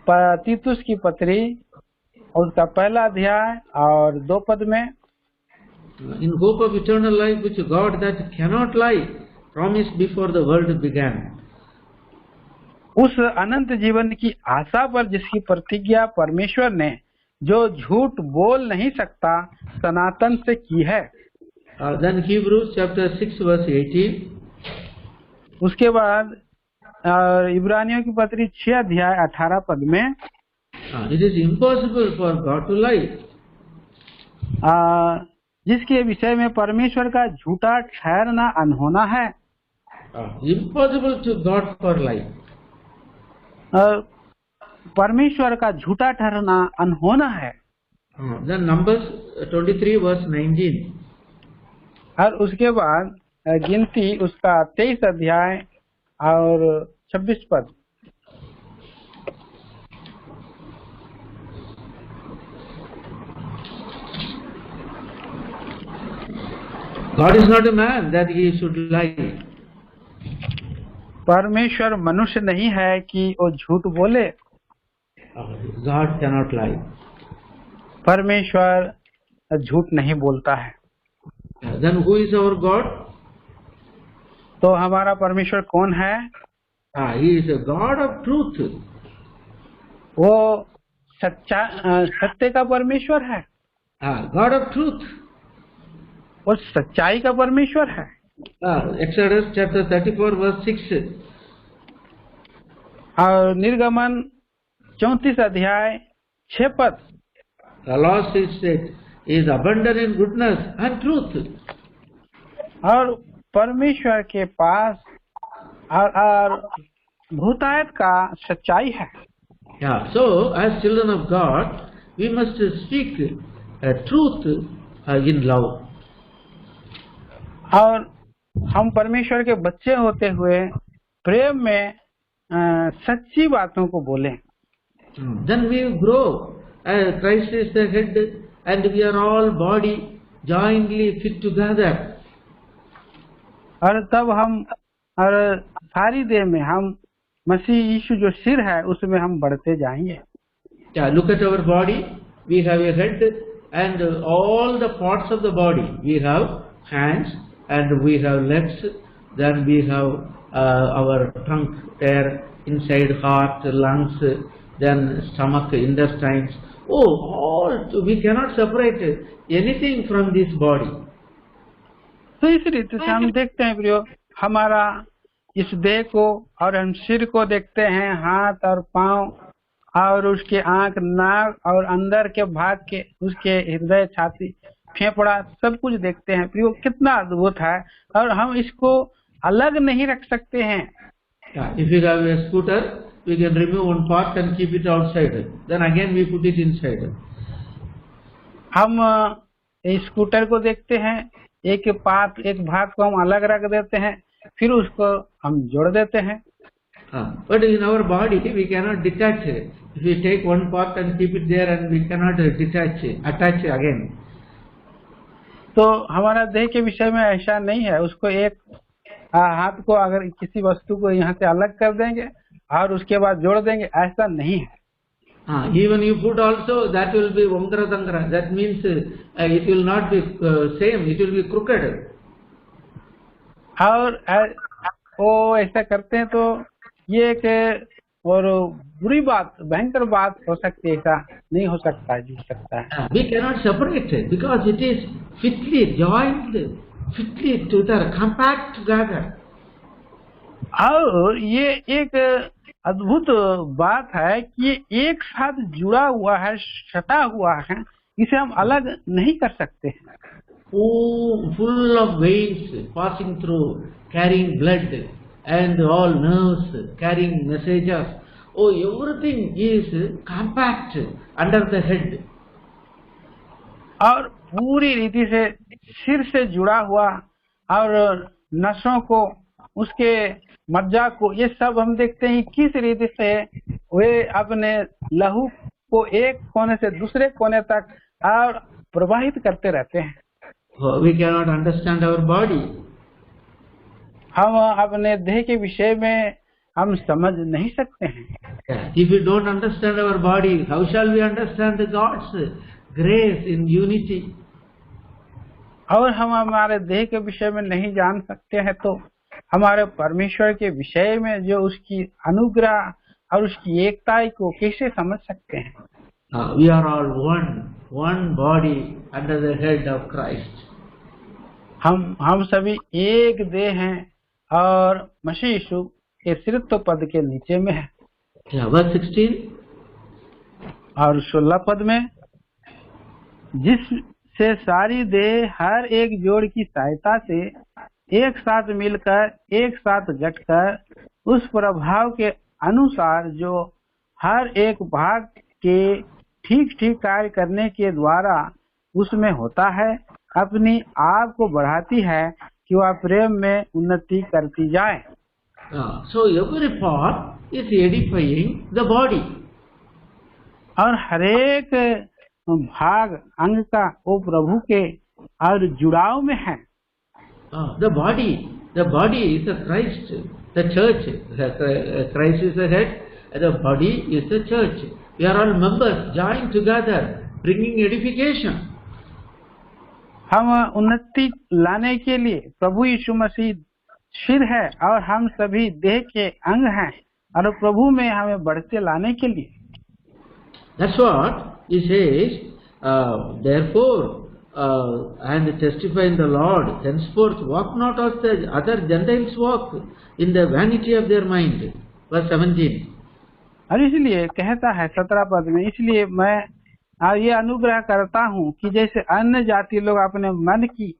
तीतुस की पत्री उसका पहला अध्याय और 2 पद में, In hope of eternal life which God that cannot lie promised before the world began. उस अनंत जीवन की आशा पर जिसकी प्रतिज्ञा परमेश्वर ने, जो झूठ बोल नहीं सकता, सनातन से की है। Then Hebrews chapter 6 verse 18. उसके बाद इब्रानियों की पत्री 6 अध्याय 18 पद में, It is impossible for God to lie. जिसके विषय में परमेश्वर का झूठा ठहरना अनहोना है। Impossible to God for lie. परमेश्वर का झूठा ठहरना अनहोना है। Then Numbers 23 verse 19. और उसके बाद गिनती उसका 23 अध्याय और 26 पद। God is not a man that he should lie. परमेश्वर मनुष्य नहीं है कि वो झूठ बोले। God cannot lie. परमेश्वर झूठ नहीं बोलता है। Then who is our God? तो हमारा परमेश्वर कौन है? He is a God of truth. वो सत्य का परमेश्वर है। God of truth. वो सच्चाई का परमेश्वर है। Exodus chapter 34 verse 6. और निर्गमन 34 अध्याय 6 पद। The Lord is abundant in goodness and truth. और परमेश्वर के पास और भूतायत का सच्चाई है। So as children of God, we must speak truth in love. और हम परमेश्वर के बच्चे होते हुए प्रेम में सच्ची बातों को बोलें। Then we grow. Christ is the head, and we are all body jointly fit together. और तब हम और सारी देह में हम मसीह यीशु जो सिर है उसमें हम बढ़ते जाएंगे। Look at our body. We have a head, and all the parts of the body. We have hands, and we have legs. Then we have our trunk there, inside heart, lungs, then stomach, intestines. All we cannot separate anything from this body. तो इस रीति से हम देखते हैं प्रियो, हमारा इस देह को और हम सिर को देखते हैं, हाथ और पांव और उसके आंख, नाक और अंदर के भाग के उसके हृदय, छाती, फेफड़ा सब कुछ देखते हैं प्रियो। कितना अद्भुत है, और हम इसको अलग नहीं रख सकते हैं। If you have a scooter, we can remove one part and keep it outside. Then again we put it inside. हम इस स्कूटर को देखते हैं, एक भाग को हम अलग रख देते हैं, फिर उसको हम जोड़ देते हैं। But in our body we cannot detach. If we take one part and keep it there, and we cannot attach again. तो हमारा देह के विषय में ऐसा नहीं है। उसको एक हाथ को अगर किसी वस्तु को यहाँ से अलग कर देंगे और उसके बाद जोड़ देंगे, ऐसा नहीं है। Even you put also, that will be vangra tangra. That means it will not be same. It will be crooked. और वो ऐसा करते हैं तो ये एक और बुरी बात, भयंकर बात हो सकती है। ऐसा नहीं हो सकता है। We cannot separate it because it is fitly joined, fitly together, compact together. और ये एक अद्भुत बात है कि ये एक साथ जुड़ा हुआ है, सटा हुआ है, इसे हम अलग नहीं कर सकते हैं। Full of veins passing through, carrying blood, and all nerves carrying messages. Oh, everything is compact under the head. और पूरी रीति से सिर से जुड़ा हुआ और नसों को, उसके मज्जा को, ये सब हम देखते हैं किस रीति से वे अपने लहू को एक कोने से दूसरे कोने तक और प्रवाहित करते रहते हैं। We cannot understand our body. हम अपने देह के विषय में हम समझ नहीं सकते हैं। If we don't understand our body, how shall we understand the God's grace in unity? और हम हमारे देह के विषय में नहीं जान सकते हैं तो हमारे परमेश्वर के विषय में जो उसकी अनुग्रह और उसकी एकता को कैसे समझ सकते हैं? We are all one body under the head of Christ. हम सभी एक देह हैं और मसीह यीशु के सिरत्व पद के नीचे में है। Verse 16. और 16 पद में, जिससे सारी देह हर एक जोड़ की सहायता से एक साथ मिलकर, एक साथ गठकर, उस प्रभाव के अनुसार जो हर एक भाग के ठीक ठीक कार्य करने के द्वारा उसमें होता है, अपनी आप को बढ़ाती है कि वह प्रेम में उन्नति करती जाए। So every part is edifying the body. और हरेक भाग अंग का वो प्रभु के और जुड़ाव में है। The body is the Christ, the church. Christ is the head, and the body is the church. We are all members joined together, bringing edification. हम उन्नति लाने के लिए प्रभु यीशु मसीह सिर है और हम सभी देह के अंग हैं और प्रभु में हमें बढ़ते लाने के लिए। That's what he says. Therefore, and testify in the Lord, henceforth walk not as the other Gentiles walk, in the vanity of their mind. Verse 17. और इसलिए कहता है 17 पद में, इसलिए मैं ये अनुग्रह करता हूँ कि जैसे अन्य जाति लोग अपने मन की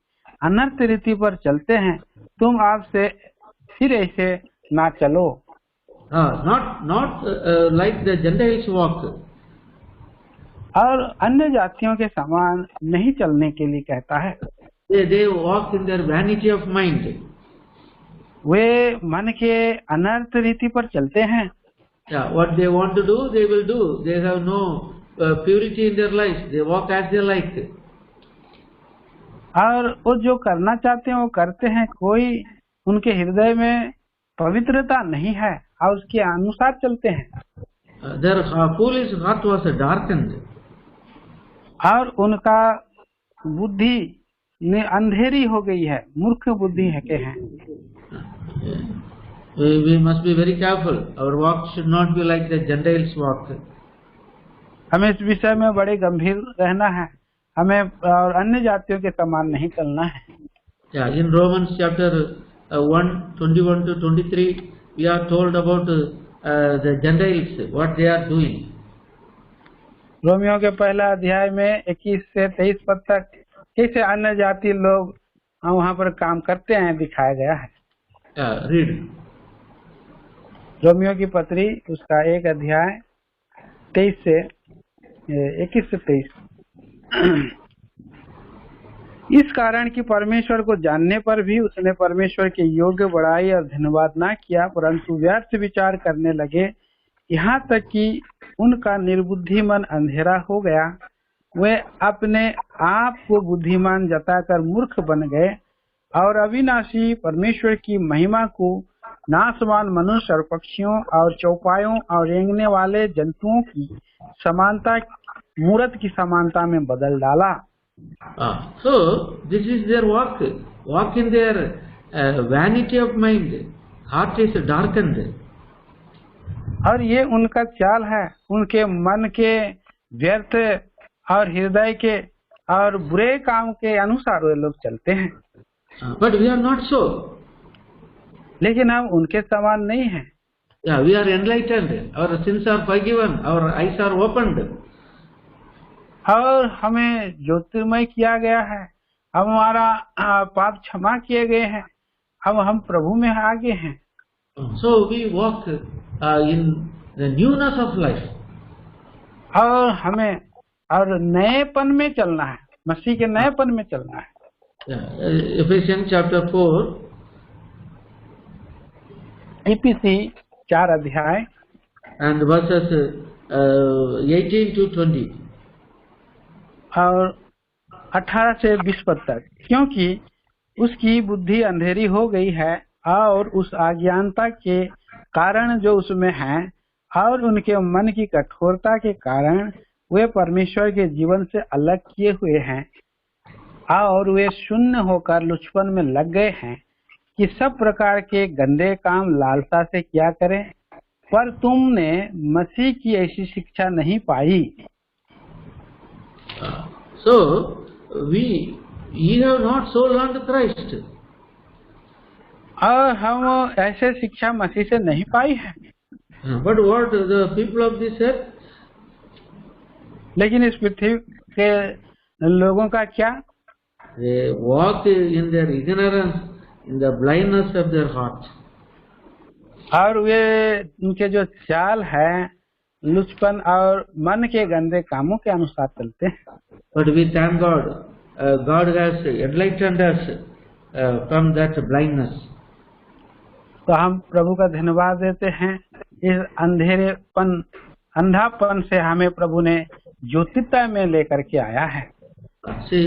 अनर्थ रीति पर चलते हैं, तुम आपसे फिर ऐसे ना चलो। Not like the Gentiles walk. और अन्य जातियों के समान नहीं चलने के लिए कहता है। They walk in their vanity of mind. वे मन के अनर्थ रीति पर चलते हैं। What they want to do, they will do. They have no purity in their lives. They walk as they like. और वो जो करना चाहते हैं वो करते हैं, कोई उनके हृदय में पवित्रता नहीं है और उसके अनुसार चलते हैं। Their foolish heart was darkened. और उनका बुद्धि ने अंधेरी हो गई है, मूर्ख बुद्धि है के हैं। We must be very careful. Our walk should not be like the Gentiles walk. हमें इस विषय में बड़े गंभीर रहना है, हमें और अन्य जातियों के समान नहीं चलना है। In Romans chapter 1:21 to 23, we are told about the Gentiles, what they are doing. Romeo के पहला अध्याय में 21 से 23 पद तक कैसे अन्य जाति लोग वहाँ पर काम करते हैं दिखाया गया है। Read. रोमियो की पत्री उसका 1 अध्याय 21 से 23। इस कारण कि परमेश्वर को जानने पर भी उसने परमेश्वर के योग्य बड़ाई और धन्यवाद ना किया, परंतु व्यर्थ विचार करने लगे, यहाँ तक कि उनका निर्बुद्धि मन अंधेरा हो गया। वे अपने आप को बुद्धिमान जताकर मूर्ख बन गए और अविनाशी परमेश्वर की महिमा को नाशवान मनुष्य और पक्षियों और चौपायों और रेंगने वाले जंतुओं की समानता, मूरत की समानता में बदल डाला। So this is their walk in their vanity of mind. Heart is darkened. और ये उनका चाल है, उनके मन के व्यर्थ और हृदय के और बुरे काम के अनुसार वे लोग चलते हैं। But we are not so. लेकिन हम उनके समान नहीं हैं। Yeah, we are enlightened. Our sins are forgiven. Our eyes are opened. और हमें ज्योतिर्मय किया गया है, हमारा पाप क्षमा किए गए हैं, हम प्रभु में आगे हैं। So we walk in the newness of life. और हमें और नएपन में चलना है, मसीह के नएपन में चलना है। Ephesians chapter 4. इफिसी 4 अध्याय and verses 18 to 20. और 18 से 20 पद तक। क्योंकि उसकी बुद्धि अंधेरी हो गई है और उस अज्ञानता के कारण जो उसमें है और उनके मन की कठोरता के कारण वे परमेश्वर के जीवन से अलग किए हुए हैं और वे शून्य होकर लुचपन में लग गए हैं कि सब प्रकार के गंदे काम लालसा से किया करें। पर तुमने मसीह की ऐसी शिक्षा नहीं पाई। So ye have not so learned Christ. और हम ऐसे शिक्षा मसीह से नहीं पाई है। But what the people of this earth? लेकिन इस पृथ्वी के लोगों का क्या? They walk in their ignorance, in the blindness of their heart. और वे उनके जो चाल है लुचपन और मन के गंदे कामों के अनुसार चलते हैं। But we thank God. God has enlightened us from that blindness. तो हम प्रभु का धन्यवाद देते हैं, इस अंधापन से हमें प्रभु ने ज्योतिता में लेकर के आया है। See,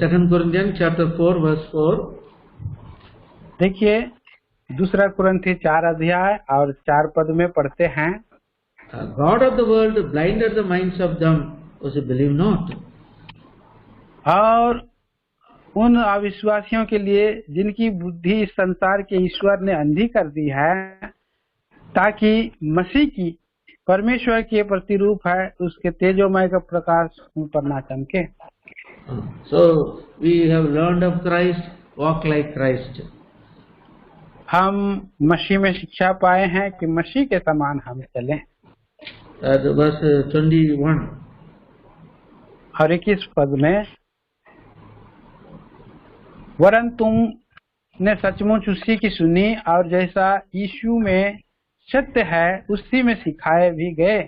2 Corinthians chapter 4 verse 4. देखिए 2 कुरिन्थी 4 अध्याय और 4 पद में पढ़ते हैं, God of the world blinded the minds of them who believe not. और उन अविश्वासियों के लिए जिनकी बुद्धि इस संसार के ईश्वर ने अंधी कर दी है, ताकि मसीह की परमेश्वर के प्रतिरूप है उसके तेजोमय का प्रकाश उन पर ना चमके। So we have learned of Christ, walk like Christ. हम मसीह में शिक्षा पाए हैं कि मसीह के समान हम चलें। Verse 21. और 21 पद में, वरन तुमने सचमुच उसी की सुनी और जैसा यीशु में सत्य है उसी में सिखाए भी गए।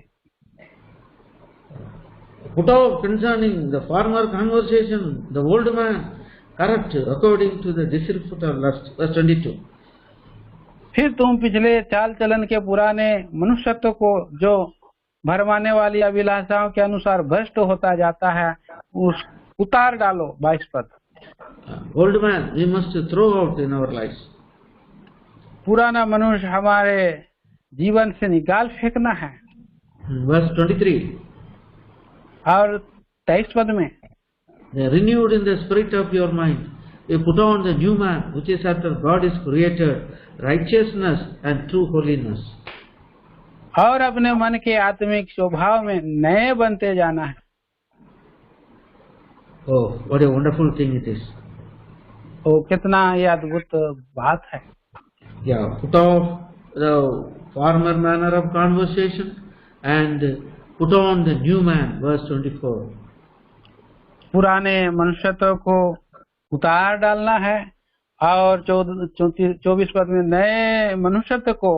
Put off concerning the former conversation, the old man, corrupt according to the deceitful lust. Verse 22. फिर तुम पिछले चाल चलन के पुराने मनुष्यत्व को जो भरमाने वाली अभिलाषाओं के अनुसार भ्रष्ट होता जाता है उस उतार डालो। 22 पद। Old man we must throw out in our lives. पुराना मनुष्य हमारे जीवन से निकाल फेंकना है। Verse 23. और 23 पद में, Renewed in the spirit of your mind, you put on the new man, which is after God is created, righteousness and true holiness. और अपने मन के आत्मिक स्वभाव में नए बनते जाना है। Oh, what a wonderful thing it is. ओ कितना ये अद्भुत बात है। Yeah, put off the former manner of conversation and put on the new man. Verse 24. पुराने मनुष्यत्व को उतार डालना है और 24 पद में नए मनुष्यत्व को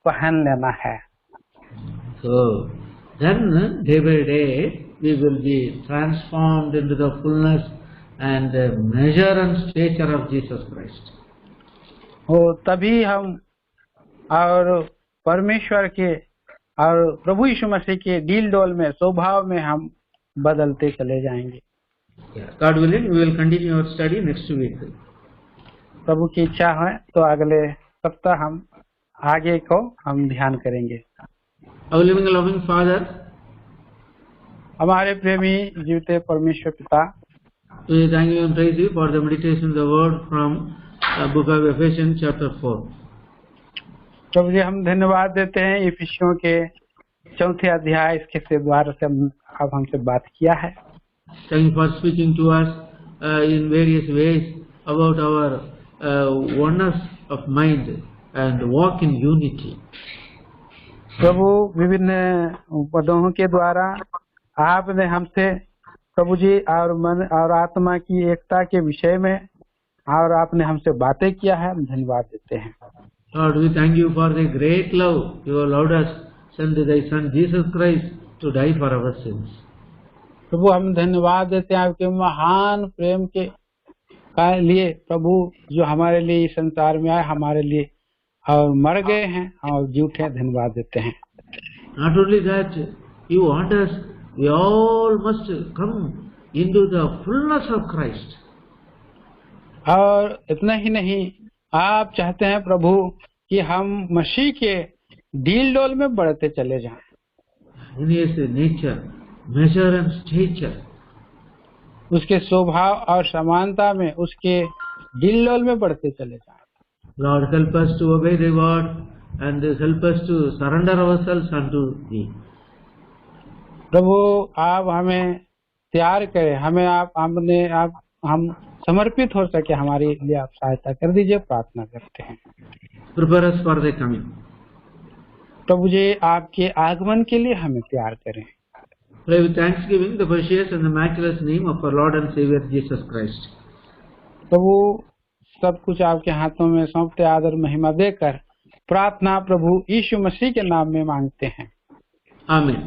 पहन लेना है। So then day by day we will be transformed into the fullness and the measure and stature of Jesus Christ. तभी हम और परमेश्वर के और प्रभु यीशु मसीह के डील डोल में स्वभाव में हम बदलते चले जाएंगे। God willing, we will continue our study next week. प्रभु की इच्छा है तो अगले सप्ताह हम आगे को हम ध्यान करेंगे। Our living and loving Father, हमारे प्रेमी जीवित परमेश्वर पिता, we thank you and praise you for the meditation of the word from book of Ephesians chapter 4. प्रभु जी हम धन्यवाद देते हैं इफिसियों के 4थे अध्याय इसके द्वारा से अब हमसे बात किया है। Thank you for speaking to us in various ways about our oneness of mind and walk in unity. प्रभु विभिन्न पदों के द्वारा आपने हमसे प्रभु जी और मन और आत्मा की एकता के विषय में और आपने हमसे बातें किया है, हम धन्यवाद देते हैं। Lord, we thank you for the great love you have allowed us, send thy Son Jesus Christ to die for our sins. प्रभु हम धन्यवाद देते हैं आपके महान प्रेम के लिए, प्रभु जो हमारे लिए इस संसार में आए, हमारे लिए और मर गए हैं और जी उठे, धन्यवाद देते हैं। Not only that, you want us, we all must come into the fullness of Christ. और इतना ही नहीं, आप चाहते हैं प्रभु कि हम मसीह के डील डोल में बढ़ते चले जाएं। In his nature, measure and stature. उसके स्वभाव और समानता में, उसके डील डोल में बढ़ते चले जाएं। Lord, help us to obey thy word and help us to surrender ourselves unto thee. प्रभु आप हमें तैयार करें, हमें हम समर्पित हो सके, हमारे लिए आप सहायता कर दीजिए, प्रार्थना करते हैं। Prepare us for thy coming. प्रभु जी आपके आगमन के लिए हमें तैयार करें। Pray with thanksgiving the precious and the matchless name of our Lord and Savior Jesus Christ. प्रभु सब कुछ आपके हाथों में सौंपते आदर महिमा देकर प्रार्थना प्रभु यीशु मसीह के नाम में मांगते हैं। Amen.